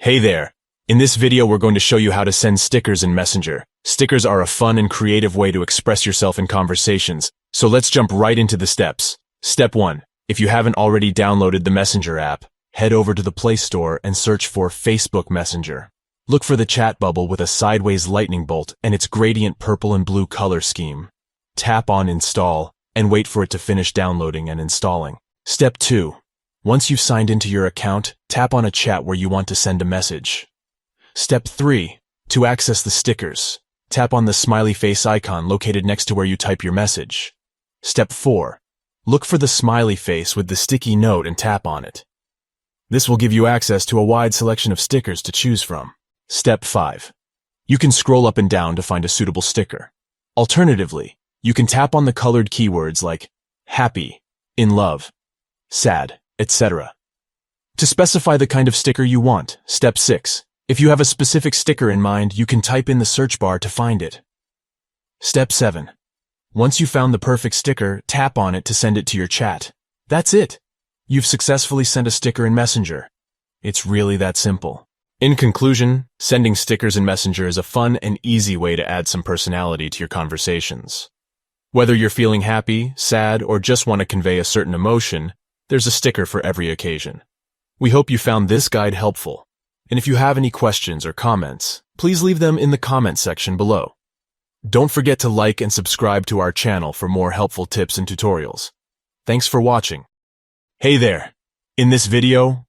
Hey there! In this video we're going to show you how to send stickers in Messenger. Stickers are a fun and creative way to express yourself in conversations, so let's jump right into the steps. Step 1. If you haven't already downloaded the Messenger app, head over to the Play Store and search for Facebook Messenger. Look for the chat bubble with a sideways lightning bolt and its gradient purple and blue color scheme. Tap on Install and wait for it to finish downloading and installing. Step 2. Once you've signed into your account, tap on a chat where you want to send a message. Step 3. To access the stickers, tap on the smiley face icon located next to where you type your message. Step 4. Look for the smiley face with the sticky note and tap on it. This will give you access to a wide selection of stickers to choose from. Step 5. You can scroll up and down to find a suitable sticker. Alternatively, you can tap on the colored keywords like happy, in love, sad, etc. To specify the kind of sticker you want, Step 6. If you have a specific sticker in mind, you can type in the search bar to find it. Step 7. Once you've found the perfect sticker, tap on it to send it to your chat. That's it. You've successfully sent a sticker in Messenger. It's really that simple. In conclusion, sending stickers in Messenger is a fun and easy way to add some personality to your conversations. Whether you're feeling happy, sad, or just want to convey a certain emotion, there's a sticker for every occasion. We hope you found this guide helpful. And if you have any questions or comments, please leave them in the comment section below. Don't forget to like and subscribe to our channel for more helpful tips and tutorials. Thanks for watching. Hey there! In this video,